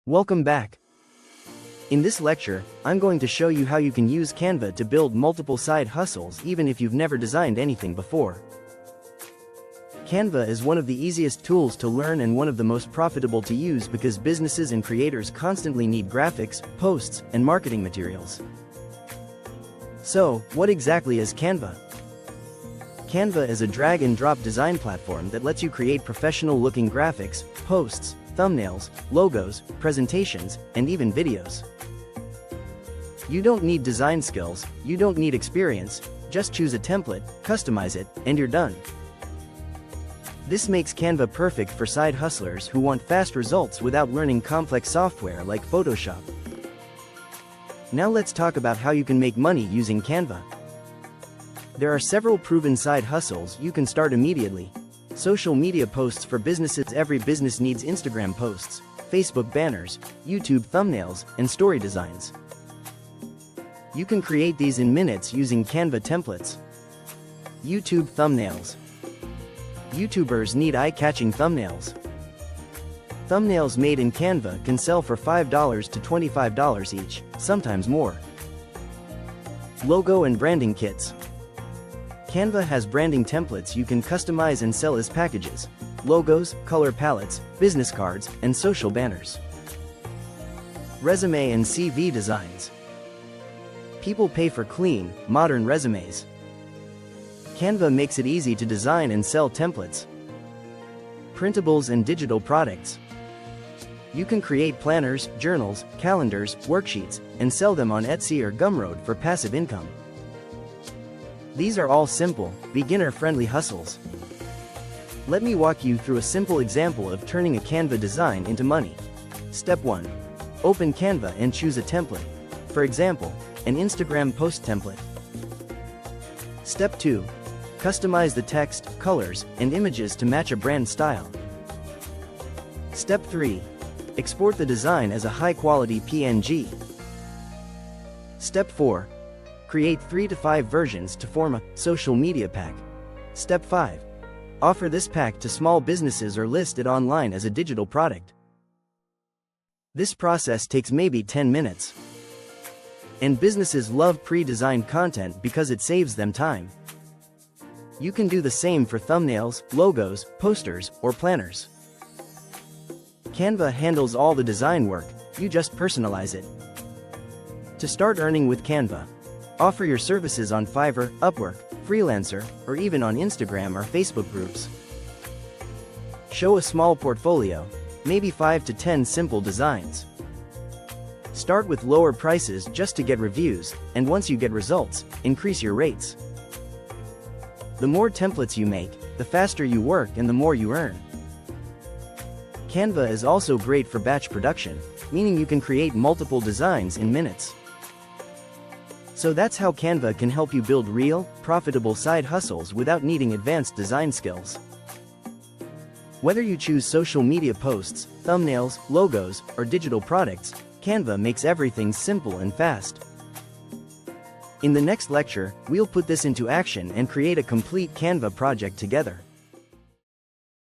Welcome back. In this lecture, I'm going to show you how you can use Canva to build multiple side hustles even if you've never designed anything before. Canva is one of the easiest tools to learn and one of the most profitable to use because businesses and creators constantly need graphics, posts, and marketing materials. So, what exactly is Canva? Canva is a drag-and-drop design platform that lets you create professional-looking graphics, posts, thumbnails, logos, presentations, and even videos. You don't need design skills, you don't need experience, just choose a template, customize it, and you're done. This makes Canva perfect for side hustlers who want fast results without learning complex software like Photoshop. Now let's talk about how you can make money using Canva. There are several proven side hustles you can start immediately. Social media posts for businesses. Every business needs Instagram posts, Facebook banners, YouTube thumbnails, and story designs. You can create these in minutes using Canva templates. YouTube thumbnails. YouTubers need eye-catching thumbnails. Thumbnails made in Canva can sell for $5 to $25 each, sometimes more. Logo and branding kits. Canva has branding templates you can customize and sell as packages: logos, color palettes, business cards, and social banners. Resume and CV designs. People pay for clean, modern resumes. Canva makes it easy to design and sell templates. Printables and digital products. You can create planners, journals, calendars, worksheets, and sell them on Etsy or Gumroad for passive income. These are all simple, beginner-friendly hustles. Let me walk you through a simple example of turning a Canva design into money. Step 1. Open Canva and choose a template. For example, an Instagram post template. Step 2. Customize the text, colors, and images to match a brand style. Step 3. Export the design as a high-quality PNG. Step 4. Create 3 to 5 versions to form a social media pack. Step 5. Offer this pack to small businesses or list it online as a digital product. This process takes maybe 10 minutes. And businesses love pre-designed content because it saves them time. You can do the same for thumbnails, logos, posters, or planners. Canva handles all the design work, you just personalize it. To start earning with Canva, offer your services on Fiverr, Upwork, Freelancer, or even on Instagram or Facebook groups. Show a small portfolio, maybe 5 to 10 simple designs. Start with lower prices just to get reviews, and once you get results, increase your rates. The more templates you make, the faster you work and the more you earn. Canva is also great for batch production, meaning you can create multiple designs in minutes. So that's how Canva can help you build real, profitable side hustles without needing advanced design skills. Whether you choose social media posts, thumbnails, logos, or digital products, Canva makes everything simple and fast. In the next lecture, we'll put this into action and create a complete Canva project together.